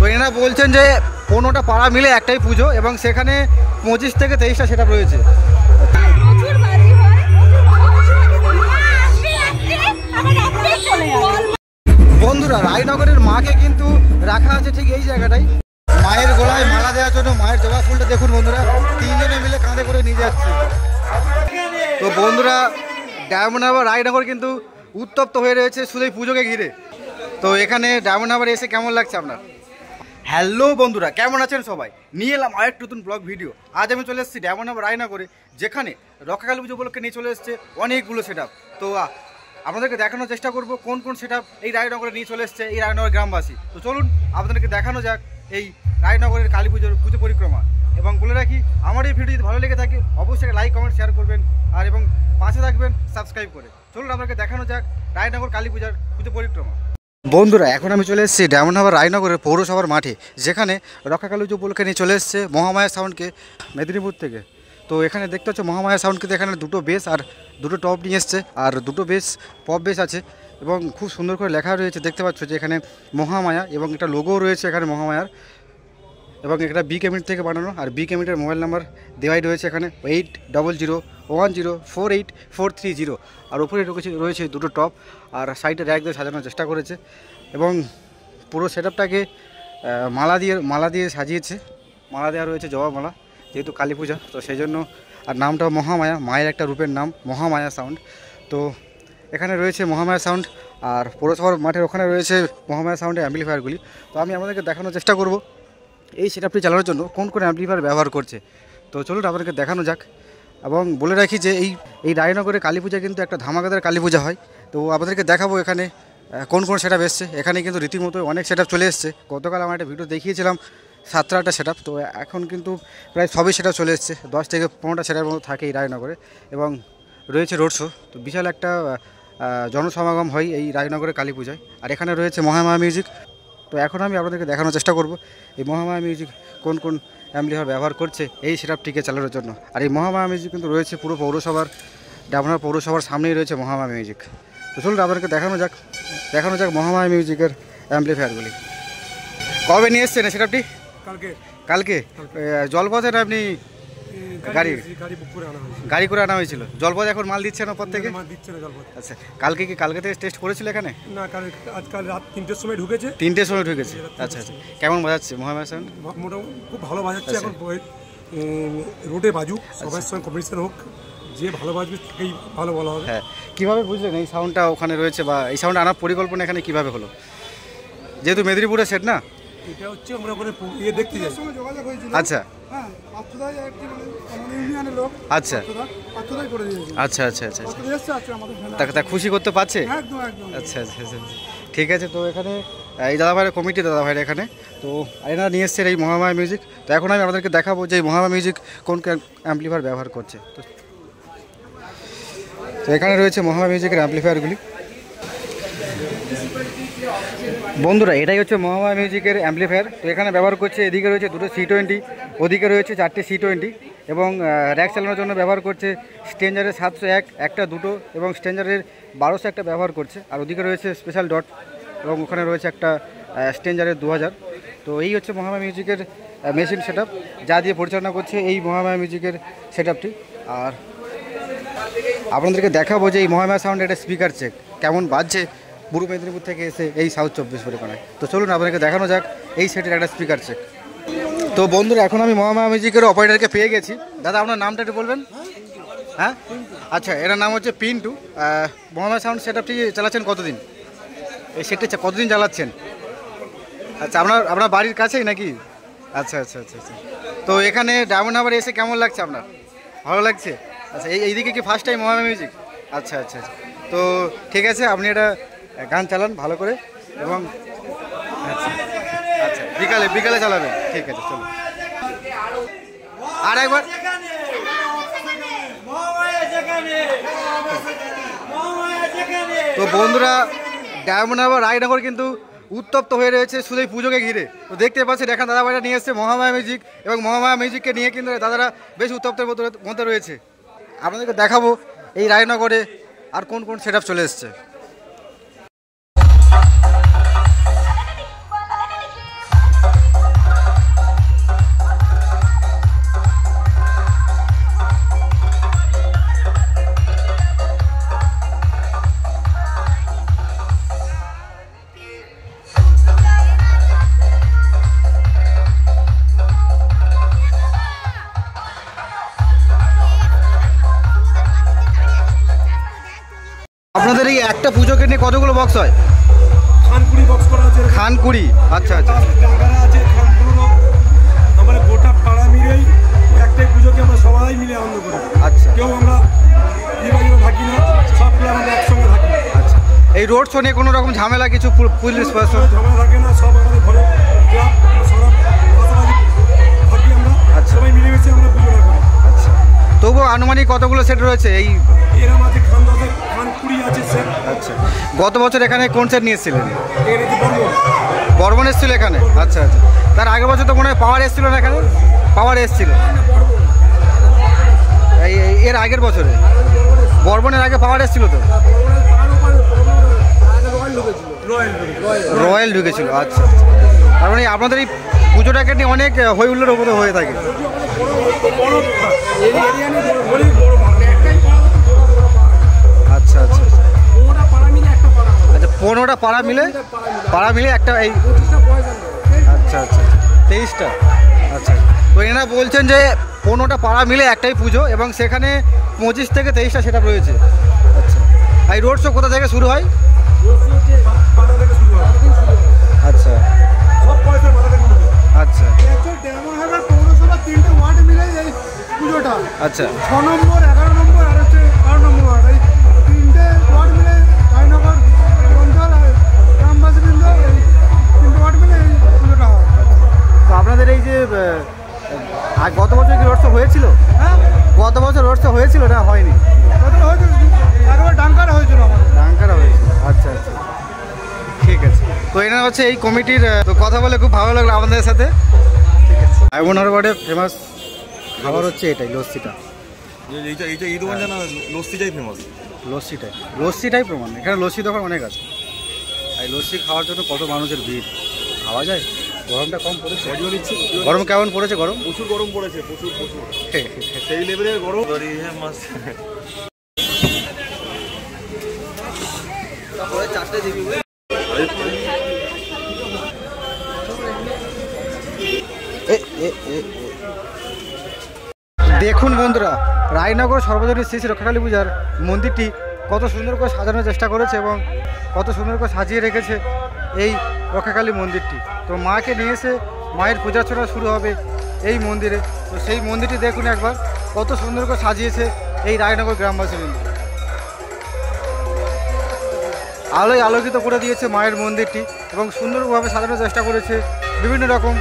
তো এনারা বলছেন যে 15টা পাড়া মিলে একটাই পুজো এবং সেখানে 25 থেকে 23টা সেট আপ রয়েছে। বন্ধুরা রায়নগরের মাকে কিন্তু রাখা আছে ঠিক এই জায়গাটাই, মায়ের গলায় মালা দেওয়ার জন্য। মায়ের জবা ফুলটা দেখুন বন্ধুরা, 3 জনে মিলে কাঁধে করে নিয়ে যাচ্ছে। তো বন্ধুরা ডায়মন্ড হারবার রায়নগর কিন্তু উত্তপ্ত হয়ে রয়েছে শুধু এই পুজোকে ঘিরে। তো এখানে ডায়মন্ড হারবার এসে কেমন লাগছে আপনার? হ্যালো বন্ধুরা, কেমন আছেন সবাই? নিয়ে এলাম আরেকটা নতুন ব্লগ ভিডিও। আজ আমি চলে এসেছি ডায়মন্ড হারবার রায়নগরে, যেখানে রক্ষাকালী পুজো উপলক্ষে নিয়ে চলে এসেছে অনেকগুলো সেট আপ। তো আপনাদেরকে দেখানোর চেষ্টা করব কোন কোন সেট আপ এই রায়নগরে নিয়ে চলে এসেছে এই রায়নগর গ্রামবাসী। তো চলুন আপনাদেরকে দেখানো যাক এই রায়নগরের কালী পুজোর পুজো পরিক্রমা। এবং বলে রাখি, আমার এই ভিডিও যদি ভালো লেগে থাকে অবশ্যই লাইক কমেন্ট শেয়ার করবেন আর এবং পাশে থাকবেন সাবস্ক্রাইব করে। চলুন আপনাদেরকে দেখানো যাক রায়নগর কালী পূজার পুজো পরিক্রমা। বন্ধুরা এখন আমি চলে এসেছি ডায়মন্ড হারবার রায়নগরের পৌরসভার মাঠে, যেখানে রক্ষাকালী পুজো উপলক্ষে নিয়ে চলে এসেছে মহামায়া সাউন্ডকে মেদিনীপুর থেকে। তো এখানে দেখতে হচ্ছে মহামায়া সাউন্ডকে, এখানে দুটো বেস আর দুটো টপ নিয়ে এসছে, আর দুটো বেস পপ বেস আছে এবং খুব সুন্দর করে লেখা রয়েছে। দেখতে পাচ্ছ যে এখানে মহামায়া এবং একটা লোগো রয়েছে এখানে মহামায়ার, এবং এটা বি ক্যাবিনেট থেকে বানানো। আর বি ক্যাবিনেটের মোবাইল নাম্বার দেওয়াই রয়েছে এখানে 8001048430। আর উপরে রয়েছে দুটো টপ, আর সাইডে র্যাক দিয়ে সাজানোর চেষ্টা করেছে এবং পুরো সেট আপটাকে মালা দিয়ে সাজিয়েছে। মালা দেওয়া রয়েছে জবা মালা, যেহেতু কালী পূজা তো সেই জন্য। আর নামটা মহামায়া, মায়ের একটা রূপের নাম মহামায়া সাউন্ড। তো এখানে রয়েছে মহামায়া সাউন্ড, আর পৌরসভার মাঠের ওখানে রয়েছে মহামায়া সাউন্ডের অ্যাম্পলিফায়ারগুলি। তো আমি আপনাদেরকে দেখানোর চেষ্টা করব এই সেট আপটি চালানোর জন্য কোন কোন অ্যাম্পলিফায়ার ব্যবহার করছে। তো চলুন আপনাদেরকে দেখানো যাক। এবং বলে রাখি যে এই রায়নগরে কালী পূজা কিন্তু একটা ধামাকাদার কালী পূজা হয়। তো আপনাদেরকে দেখাবো এখানে কোন কোন সেট আপ এসছে। এখানে কিন্তু রীতিমতো অনেক সেট আপ চলে এসছে। গতকাল আমার একটা ভিডিও দেখিয়েছিলাম 7-8টা সেট আপ, তো এখন কিন্তু প্রায় সবই সেট আপ চলে এসছে। 10 থেকে 15টা সেট আপের মতো থাকে এই রায়নগরে, এবং রয়েছে রোড শো। তো বিশাল একটা জনসমাগম হয় এই রায়নগরের কালী পূজায়। আর এখানে রয়েছে মহামায়া মিউজিক। তো এখন আমি আপনাদেরকে দেখানোর চেষ্টা করব এই মহামায়া মিউজিক কোন কোন অ্যাম্পলিফায়ার ব্যবহার করছে এই সেট আপটিকে চালানোর জন্য। আর এই মহামায়া মিউজিক কিন্তু রয়েছে পুরো ডায়মন্ড পৌরসভার সামনেই রয়েছে মহামায়া মিউজিক। তো চলুন আপনাদেরকে দেখানো যাক মহামায়া মিউজিকের অ্যাম্পলিফায়ারগুলি। কবে নিয়ে এসছেন সেট আপটি? কালকে জলপথে না আপনি গাড়ি করে আনা হয়েছিল? জলপথে এখন মাল দিচ্ছে না পর থেকে? আচ্ছা, কালকে থেকে টেস্ট করেছিল এখানে? না, আজকাল রাত 3টের সময় ঢুকেছে। 3টের সময় ঢুকেছে। আচ্ছা, কেমন বাজাচ্ছে মহামায়া সাউন্ড? মোটামুটি খুব ভালো বাজাচ্ছে। এখন রোডে বাজুক, সবার সঙ্গে কম্পিটিশন হোক, যে ভালো বাজবে তাকেই ভালো বলা হবে। হ্যাঁ, কীভাবে বুঝলেন এই সাউন্ডটা ওখানে রয়েছে, বা এই সাউন্ড আনার পরিকল্পনা এখানে কীভাবে হলো? যেহেতু মেদিনীপুরের সেট না, এটা হচ্ছে আমরা ওখানে দেখতে যাই। আচ্ছা তা খুশি করতে পারছে? আচ্ছা, ঠিক আছে। তো এখানে এই দাদাভাইয়ের কমিটি দাদাভাইরা এখানে, তো এনারা নিয়ে এসছেন এই মহামায়া মিউজিক। তো এখন আমি আপনাদেরকে দেখাবো যে এই মহামায়া মিউজিক কোন অ্যাম্পলিফায়ার ব্যবহার করছে। তো এখানে রয়েছে মহামায়া মিউজিকের অ্যাম্পলিফায়ারগুলি। বন্ধুরা এটাই হচ্ছে মহামায়া মিউজিকের অ্যাম্পলিফায়ার। তো এখানে ব্যবহার করছে, এদিকে রয়েছে দুটো C20, ওদিকে রয়েছে 4টে C20, এবং র্যাক চালানোর জন্য ব্যবহার করছে স্ট্রেঞ্জারের 701 একটা, দুটো, এবং স্ট্রেঞ্জারের 1200 একটা ব্যবহার করছে। আর ওদিকে রয়েছে স্পেশাল ডট, এবং ওখানে রয়েছে একটা স্ট্রেঞ্জারের 2000। তো এই হচ্ছে মহামায়া মিউজিকের মেশিন সেট আপ, যা দিয়ে পরিচালনা করছে এই মহামায়া মিউজিকের সেট আপটি। আর আপনাদেরকে দেখাবো যে এই মহামায়া সাউন্ড একটা স্পিকার চেক কেমন বাজছে পূর্ব মেদিনীপুর থেকে এসে এই সাউথ 24 পরগনায়। তো চলুন আপনাদেরকে দেখানো যাক এই সেটের একটা স্পিকার চেক। তো বন্ধুরা এখন আমি মহামায়া মিউজিকের অপারেটরকে পেয়ে গেছি। দাদা আপনার নামটা একটু বলবেন? হ্যাঁ, আচ্ছা, এটার নাম হচ্ছে পিন্টু। মহামায়া সাউন্ড সেট আপটি চালাচ্ছেন কতদিন? এই সেটটা কতদিন চালাচ্ছেন? আচ্ছা, আপনার বাড়ির কাছেই নাকি? আচ্ছা। তো এখানে ডায়মন্ড হারবার এসে কেমন লাগছে আপনার? ভালো লাগছে? আচ্ছা, এইদিকে কি ফার্স্ট টাইম মহামায়া মিউজিক? আচ্ছা। তো ঠিক আছে, আপনি এটা গান চালান ভালো করে, এবং আচ্ছা বিকালে চালাবেন। ঠিক আছে, চলুন আর একবার। তো বন্ধুরা ডায়মন্ড হারবার রায়নগর কিন্তু উত্তপ্ত হয়ে রয়েছে শুধু এই পুজোকে ঘিরে। তো দেখতে পাচ্ছি এখন দাদাভাইরা নিয়ে এসছে মহামায়া মিউজিক, এবং মহামায়া মিউজিককে নিয়ে কিন্তু দাদারা বেশ উত্তপ্তের মধ্যে রয়েছে। আপনাদেরকে দেখাবো এই রায়নগরে আর কোন কোন সেট আপ চলে এসছে। একটা পুজোকে নিয়ে কতগুলো বক্স হয়? খানকুড়ি বক্স করা আছে, খানকুড়ি, আচ্ছা আচ্ছা ডাঙ্গারা আছে, খানপুরো। আমরা গোটা পাড়া মিলেই একটাই পুজোকে আমরা সবাই মিলে আনন্দ করি। আচ্ছা কেউ আমরা বিভাগীয় থাকি না, সব প্লেয়ার আমরা একসঙ্গে থাকি। আচ্ছা, এই রোড শো নিয়ে কোনো রকম ঝামেলা কিছু পুলিশ প্রশাসন? ঝামেলা থাকে না, সব আমাদের ঘরে ক্লাব সব পাশাপাশি থাকি আমরা। আচ্ছা। সবাই মিলেমিশে আমরা পুজোটা করি। আচ্ছা, তবুও আনুমানিক কতগুলো সেট রয়েছে এই? এরম আছে খান 10, খান 20 আছে সেট। আচ্ছা, গত বছর এখানে কোন সেট নিয়ে এসেছিলেন? এর এই বর্মন বর্মন এসেছিল এখানে? আচ্ছা আচ্ছা, তার আগের বছর তো মনে হয় পাওয়ার এসেছিল না এখানে? পাওয়ার এসেছিল এর আগের বছরে? বর্মনের আগে পাওয়ার এসেছিল তো? রয়্যাল ঢুকেছিল। আচ্ছা, তার মানে আপনাদের এই পুজোটাকে নিয়ে অনেক হই হুল্লোড় ওপরে হয়ে থাকে। আচ্ছা আচ্ছা আচ্ছা, 15টা পাড়া মিলে একটা এই। আচ্ছা আচ্ছা, 23টা। আচ্ছা, তো এনারা বলছেন যে 15টা পাড়া মিলে একটাই পুজো এবং সেখানে 25 থেকে 23টা সেট আপ রয়েছে। আচ্ছা, এই রোড শো কোথা থেকে শুরু হয়? বাধা থেকে শুরু হয়। আচ্ছা সব পয়সা বাধা থেকে শুরু হয়। আচ্ছা ডেমনহাট পৌরসভা 3টে ওয়ার্ড মিলে এই পুজোটা। আচ্ছা 6 নম্বর, 11 নম্বর আর হচ্ছে 12 নম্বর ওয়ার্ড। এই 3টে ওয়ার্ড মিলে রায়নগর অঞ্চল আর গ্রামবাসীবৃন্দ এই 3টে ওয়ার্ড মিলে এই পুজোটা হয়। তো আপনাদের এই যে গত বছর কি রোড শো হয়েছিল? হ্যাঁ, গত বছর রোড শো হয়েছিল না হয়নি? কতটা হয়েছিল? একবার ডাঙ্কারা হয়েছিল আমাদের। ডাঙ্কারা হয়েছিল। আচ্ছা আচ্ছা, ঠিক আছে। তো এনারা হচ্ছে এই কমিটির, তো কথা বলে খুব ভালো লাগলো আপনাদের সাথে। ঠিক আছে, আইবনার ওয়ার্ডে ফেমাস খাবার হচ্ছে এটাই, লস্যিটা। লস্যিটাই ফেমাস। লস্যিটাই প্রমাণ। এখানে লস্যি দোকান অনেক আছে, এই লস্যি খাওয়ার জন্য কত মানুষের ভিড়। খাওয়া যায়? গরমটা কম পড়েছে? গরম কেমন পড়েছে? গরম প্রচুর গরম পড়েছে, প্রচুর সেই লেভেলের গরম। দেখুন বন্ধুরা, রায়নগর সর্বজনীন শ্রী শ্রী রক্ষাকালী পূজার মন্দিরটি কত সুন্দর করে সাজানোর চেষ্টা করেছে এবং কত সুন্দর করে সাজিয়ে রেখেছে এই রক্ষাকালী মন্দিরটি। তো মাকে নিয়ে এসে মায়ের পূজার্চনা শুরু হবে এই মন্দিরে। তো সেই মন্দিরটি দেখুন একবার, কত সুন্দর করে সাজিয়েছে এই রায়নগর গ্রামবাসীবৃন্দ। আলোয় আলোকিত করে দিয়েছে মায়ের মন্দিরটি এবং সুন্দরভাবে সাজানোর চেষ্টা করেছে বিভিন্ন রকম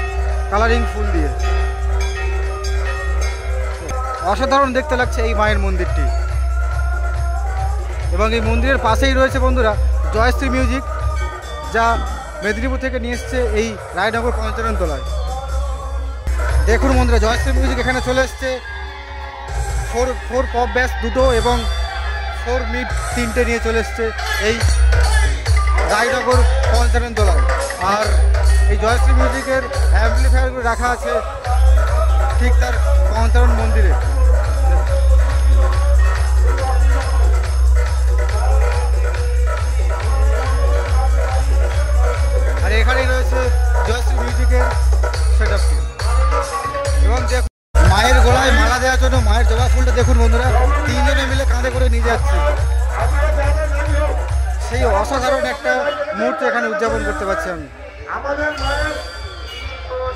কালারিং ফুল দিয়ে। অসাধারণ দেখতে লাগছে এই মায়ের মন্দিরটি। এবং এই মন্দিরের পাশেই রয়েছে বন্ধুরা জয়শ্রী মিউজিক, যা মেদিনীপুর থেকে নিয়ে এসছে এই রায়নগর পঞ্চানন তলায়। দেখুন বন্ধুরা, জয়শ্রী মিউজিক এখানে চলে এসছে 4 পপ ব্যাস 2টো এবং 4 মিড 3টে নিয়ে চলে এসছে এই রায়নগর পঞ্চানন তলায়। আর এই জয়শ্রী মিউজিকের অ্যাম্পলিফায়ারগুলো রাখা আছে ঠিক তার পঞ্চানন মন্দিরে। আর এখানেই রয়েছে জয়শ্রী মিউজিকের সেটআপটি। এবং দেখুন মায়ের গলায় মালা দেওয়ার জন্য মায়ের জবা ফুলটা দেখুন বন্ধুরা, 3 জনে মিলে কাঁধে করে নিয়ে যাচ্ছে। সেই অসাধারণ একটা মুহূর্ত এখানে উদযাপন করতে পারছি আমি। আমাদের মায়ের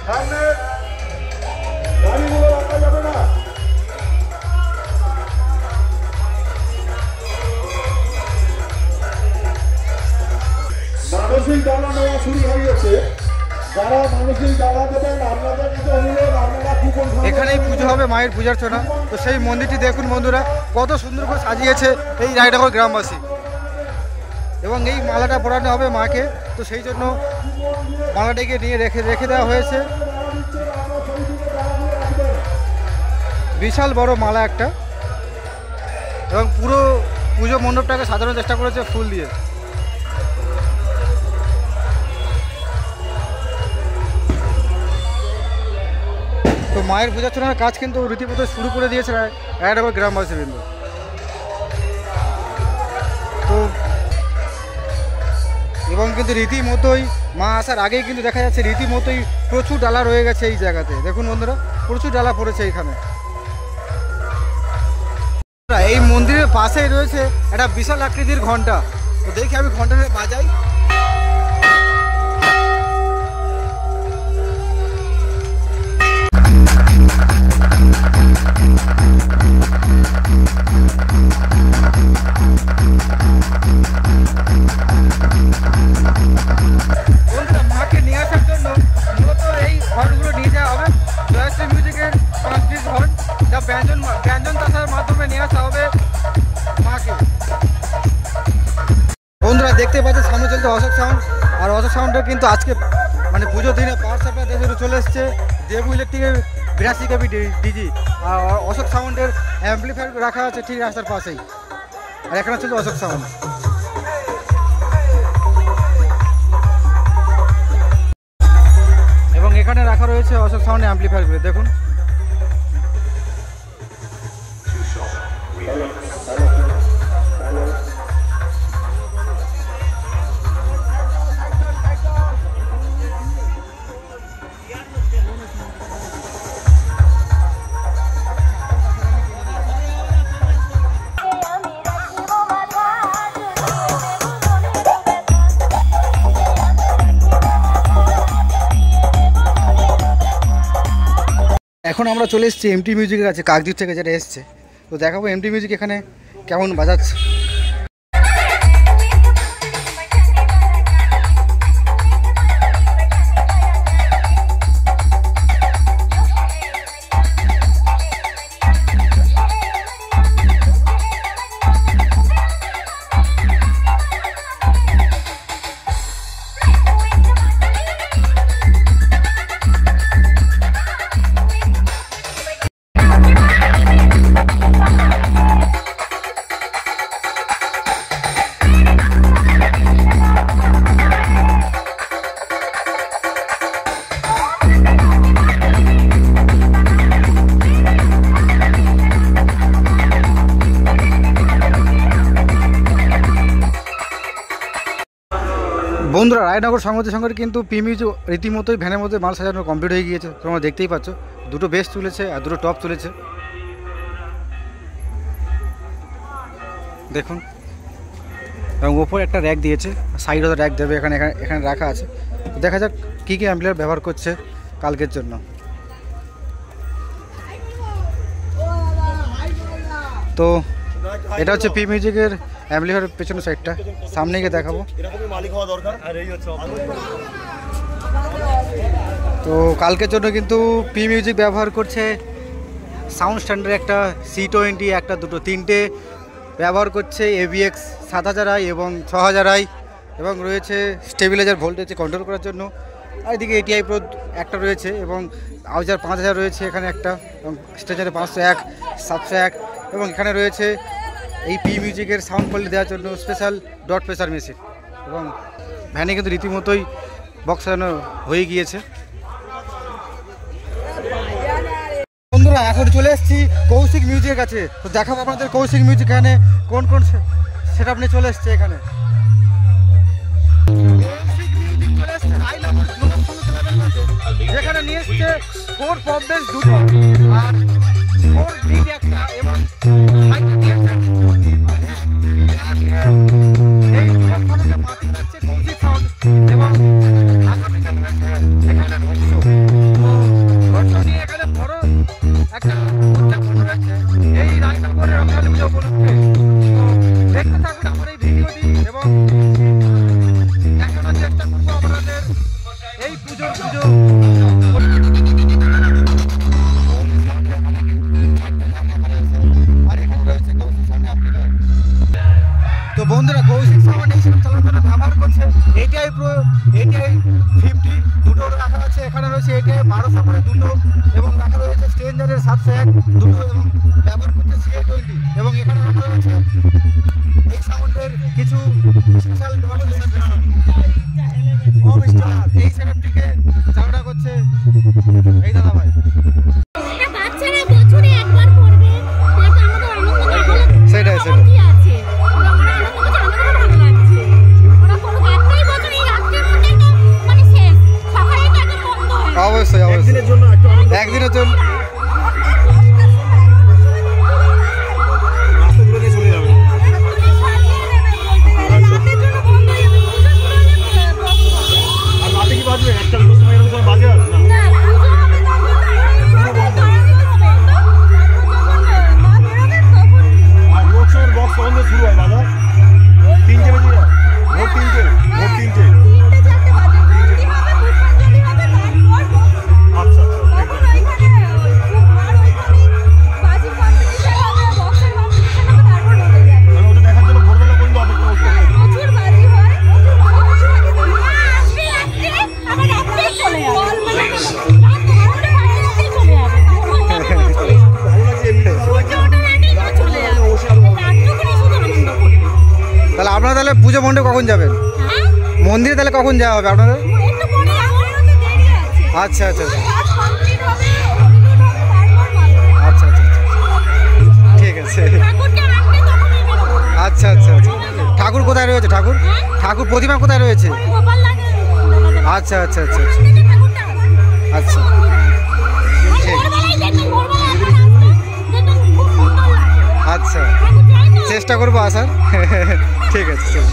সামনে গাড়িগুলো রাখা যাবে না। মানসিক দানা নেওয়া শুরু হয়ে গেছে। যারা মানসিক দানা দেবেন আপনাদের কাছে অনুরোধ, আপনারা কুপন এখানেই পুজো হবে মায়ের পূজার্চনা। তো সেই মন্দিরটি দেখুন বন্ধুরা, কত সুন্দর করে সাজিয়েছে এই রায়নগর গ্রামবাসী। এবং এই মালাটা পরানো হবে মাকে, তো সেই জন্য মালাটাকে নিয়ে রেখে দেওয়া হয়েছে। বিশাল বড় মালা একটা, এবং পুরো পুজো মণ্ডপটাকে সাজানোর চেষ্টা করেছে ফুল দিয়ে। তো মায়ের পূজার্চনার কাজ কিন্তু রীতিমতো শুরু করে দিয়েছে রায়নগর গ্রামবাসীবৃন্দ। তো এবং কিন্তু রীতিমতোই মা আসার আগেই কিন্তু দেখা যাচ্ছে রীতিমতোই প্রচুর ডালা রয়ে গেছে এই জায়গাতে। দেখুন বন্ধুরা, প্রচুর ডালা পড়েছে এখানে। এই মন্দিরের পাশেই রয়েছে একটা বিশাল আকৃতির ঘণ্টা। তো দেখি আমি ঘন্টাটা বাজাই। মাকে নিয়ে আসার জন্য মূলত এই হর্নগুলো নিয়ে যাওয়া হবে জয়শ্রী মিউজিকের 5 পিস হর্ন, যা ব্যঞ্জন তাসার মাধ্যমে নিয়ে আসা হবে মাকে। বন্ধুরা দেখতে পাচ্ছে সামনে চলছে অশোক সাউন্ড, আর অশোক সাউন্ডে কিন্তু আজকে মানে পুজোর দিনে পাওয়ার সাপ্লাই দেশের চলে এসছে দেবু ইলেকট্রিকের 82 কেবি ডিজি, আর অশোক সাউন্ডের অ্যাম্পলিফায়ার রাখা আছে ঠিক রাস্তার পাশেই, আর এখানে চলছে অশোক সাউন্ড। এবং এখানে রাখা রয়েছে অশোক সাউন্ড অ্যাম্পলিফায়ারগুলো দেখুন। এখন আমরা চলে এসেছি এমটি মিউজিকের কাছে, কাকদ্বীপ থেকে যেটা এসছে। তো দেখাবো এমটি মিউজিক এখানে কেমন বাজাচ্ছে। বন্ধুরা রায়নগর সংহতি সংঘের কিন্তু পি মিউজিক রীতিমতোই ভ্যানের মধ্যে মাল সাজানো কমপ্লিট হয়ে গিয়েছে, তোমরা দেখতেই পাচ্ছ। দুটো বেস তুলেছে আর দুটো টপ তুলেছে দেখুন, এবং ওপরে একটা র্যাক দিয়েছে, সাইডে র্যাক দেবে এখানে এখানে রাখা আছে। দেখা যাক কী কী অ্যাম্পলিফায়ার ব্যবহার করছে কালকের জন্য। তো এটা হচ্ছে পি মিউজিকের অ্যাম্পলিফায়ারের পেছনের সাইডটা, সামনে গিয়ে দেখাবো। এরকমই মালিক হওয়া দরকার। আর এই হচ্ছে তো কালকের জন্য কিন্তু পি মিউজিক ব্যবহার করছে সাউন্ড স্ট্যান্ডার্ড একটা C20, একটা দুটো তিনটে ব্যবহার করছে AVX 7000i এবং 6000i, এবং রয়েছে স্টেবিলাইজার ভোল্টেজ কন্ট্রোল করার জন্য। আর এদিকে ATI Pro একটা রয়েছে এবং আউজার 5000 রয়েছে এখানে একটা, এবং স্টেজারে 501, 701, এবং এখানে রয়েছে এই পি মিউজিকের সাউন্ড কোয়ালিটি দেওয়ার জন্য স্পেশাল ডট প্রেসার মেশিন। এবং ভ্যানে কিন্তু রীতিমতোই বক্স সাজানো হয়ে গিয়েছে। বন্ধুরা এখন চলে এসেছি কৌশিক মিউজিকের কাছে, তো দেখাবো আপনাদের কৌশিক মিউজিক এখানে কোন কোন সেট আপ নিয়ে চলে এসছে এখানে। যেখানে নিয়ে এসছে 4 পপ বেস দুটো আর 4 বিট একটা, এবং এই সবখানে মাতি যাচ্ছে কৌশিক সাউন্ড, এবং এখানে বড় একটা এই রাজনগরের রক্ষালী পুজো উপলক্ষে। দেখতে থাকুন আমার এই ভিডিওটি এবং দেখানোর চেষ্টা করবো আপনাদের এই পুজো। তো বন্ধুরা কৌশিক সাউন্ড এই সব চালানোর জন্য ব্যবহার করছে ATI Pro, ATI 50 দুটো রাখা আছে। এখানে রয়েছে ATI 1200 করে দুটো, এবং রাখা রয়েছে স্ট্রেঞ্জারের 701 দুটো, এবং ব্যবহার করছে CA20, এবং এখানে রাখা রয়েছে এই সাউন্ডের কিছু স্পেশাল এই সেটআপটিকে চালনা করছে এই দাদা ভাই। সেটাই অবশ্যই একদিনের জন্য রাস্তাগুলো দিয়ে চলে যাবে। আপনারা তাহলে পুজো মণ্ডপে কখন যাবেন? হ্যাঁ মন্দিরে তাহলে কখন যাওয়া হবে আপনাদের? একটু পরে এখনো তো দেরি আছে আচ্ছা আচ্ছা আচ্ছা কাজ কমপ্লিট হবে হলুদ হবে তারপর মাত্র আচ্ছা আচ্ছা ঠিক আছে। ঠাকুরকে আনতে তখনই বেরোবো আচ্ছা আচ্ছা আচ্ছা ঠাকুর কোথায় রয়েছে? ঠাকুর ঠাকুর প্রতিমা কোথায় রয়েছে? গোপাল লাগে আচ্ছা আচ্ছা আচ্ছা আচ্ছা ঠাকুরটা আচ্ছা ঠিক ভোরবেলায় দেখবেন ভোরবেলায় একবার আসবেন দেখবেন খুব সুন্দর লাগে আচ্ছা ঠাকুর চাই না চেষ্টা করবো আসার ঠিক আছে চলো।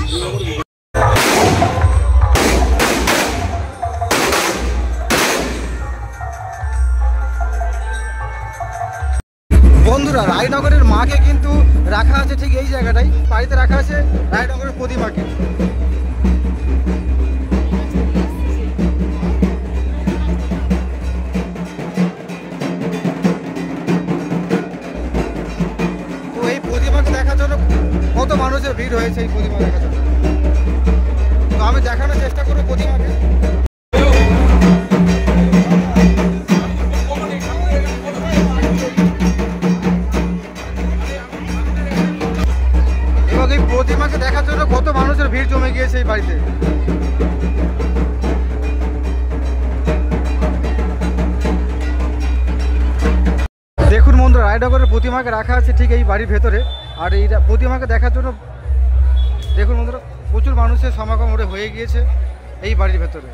বন্ধুরা রায়নগরের মাকে কিন্তু রাখা আছে ঠিক এই জায়গাটাই, বাড়িতে রাখা আছে রায়নগরের প্রতিমাকে। তো এই প্রতিমাকে দেখার জন্য কত মানুষের ভিড় হয়েছে এই প্রতিমা দেখার জন্য। তো আমি দেখানোর চেষ্টা করবো প্রতিমাকে। এবং এই প্রতিমাকে দেখার জন্য কত মানুষের ভিড় জমে গিয়েছে এই বাড়িতে। দেখুন বন্ধুরা রায়নগরের প্রতিমাকে রাখা আছে ঠিক এই বাড়ির ভেতরে। আর এই প্রতিমাকে দেখার জন্য দেখুন বন্ধুরা প্রচুর মানুষের সমাগম হয়ে গিয়েছে এই বাড়ির ভেতরে।